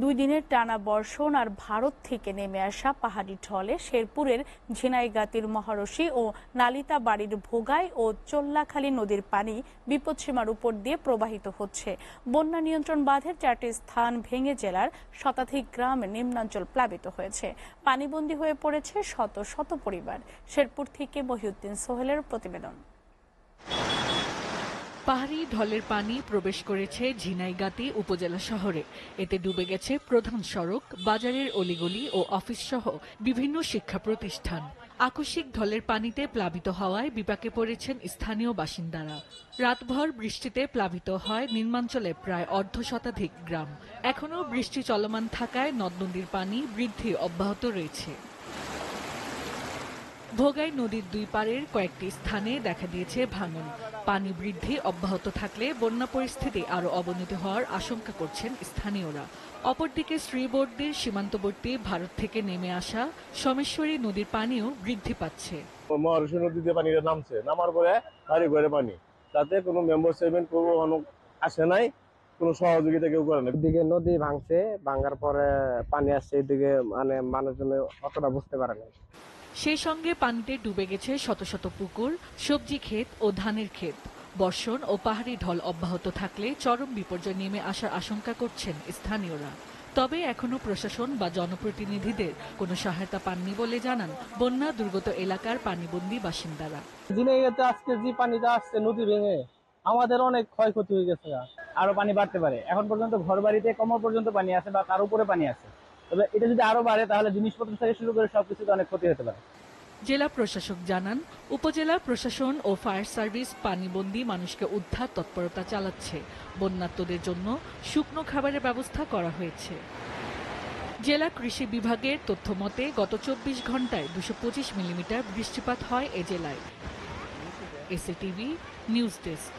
দুই দিনের টানা বর্ষণ আর ভারত থেকে নেমে আসা পাহাড়ি ঢলে শেরপুরের ঝিনাইগাতির মহারশী ও নালিতাবাড়ির ভোগাই ও চোল্লাখালী নদীর পানি বিপদসীমার উপর দিয়ে প্রবাহিত হচ্ছে। বন্যা নিয়ন্ত্রণ বাঁধের 4টি স্থান ভেঙে জেলার শতাধিক গ্রাম নিম্নাঞ্চল প্লাবিত হয়েছে। পানিবন্দী হয়ে পড়েছে শত শত পরিবার। শেরপুর থেকে মহিউদ্দিন সোহেলের প্রতিবেদন। পাহাড়ি ঢলের পানি প্রবেশ করেছে ঝিনাইগাতি উপজেলা শহরে। এতে ডুবে গেছে প্রধান সড়ক, বাজারের অলিগলি ও অফিস সহ বিভিন্ন শিক্ষা প্রতিষ্ঠান। আকস্মিক ঢলের পানিতে প্লাবিত হওয়ায় বিপাকে পড়েছেন স্থানীয় বাসিন্দারা। রাতভর বৃষ্টিতে প্লাবিত হয় নিম্নাঞ্চলে প্রায় অর্ধশতাধিক গ্রাম। এখনও বৃষ্টি চলমান থাকায় নদ নদীর পানি বৃদ্ধি অব্যাহত রয়েছে। ভোগাই নদীর দুই পাড়ের কয়েকটি স্থানে দেখা দিয়েছে ভাঙন। পানি বৃদ্ধি অব্যাহত থাকলে বন্যা পরিস্থিতি আরও অবনতি হওয়ার আশঙ্কা করছেন স্থানীয়রা। অপরদিকে শ্রীবর্দীর সীমান্তবর্তী ভারত থেকে নেমে আসা সোমেশ্বরী নদীর পানিও বৃদ্ধি পাচ্ছে। মহারশী নদীতে পানিটা নামছে, নামার পরে বাড়ি ঘরে পানি, তাতে কোনো মেম্বার সেভেন কোনো আসে নাই, কোনো সহযোগিতা কেউ করে না। এদিকে নদী ভাঙছে, ভাঙার পরে পানি আসছে, এদিকে মানে মানুষজন অতটা বুঝতে পারে না। সেই সঙ্গে পানিতে ডুবে গেছে শত শত পুকুর, সবজি ক্ষেত ও ধানের ক্ষেত। বর্ষণ ও পাহাড়ি ঢল অব্যাহত থাকলে চরম বিপর্যয় নেমে আসার আশঙ্কা করছেন স্থানীয়রা। তবে এখনো প্রশাসন বা জনপ্রতিনিধিদের কোনো সহায়তা পাননি বলে জানান বন্যা দুর্গত এলাকার পানিবন্দী বাসিন্দারা। ঝিনাইগাতে আজকে যে পানিটা আসছে নদী ভেঙে, আমাদের অনেক ক্ষয়ক্ষতি হয়ে গেছে। আরো পানি বাড়তে পারে। এখন পর্যন্ত ঘর বাড়িতে কোমর পর্যন্ত পানি আছে বা তার উপরে পানি আছে। তবে এটা যদি আরো বাড়ে তাহলে জিনিসপত্র থেকে শুরু করে সবকিছুতে অনেক ক্ষতি হতে পারে। জেলা প্রশাসক জানান, উপজেলা প্রশাসন ও ফায়ার সার্ভিস পানিবন্দী মানুষকে উদ্ধার তৎপরতা চালাচ্ছে। বন্যার্তদের জন্য শুকনো খাবারের ব্যবস্থা করা হয়েছে। জেলা কৃষি বিভাগের তথ্য মতে গত 24 ঘন্টায় 225 মিলিমিটার বৃষ্টিপাত হয় এ জেলায়। SATV news desk.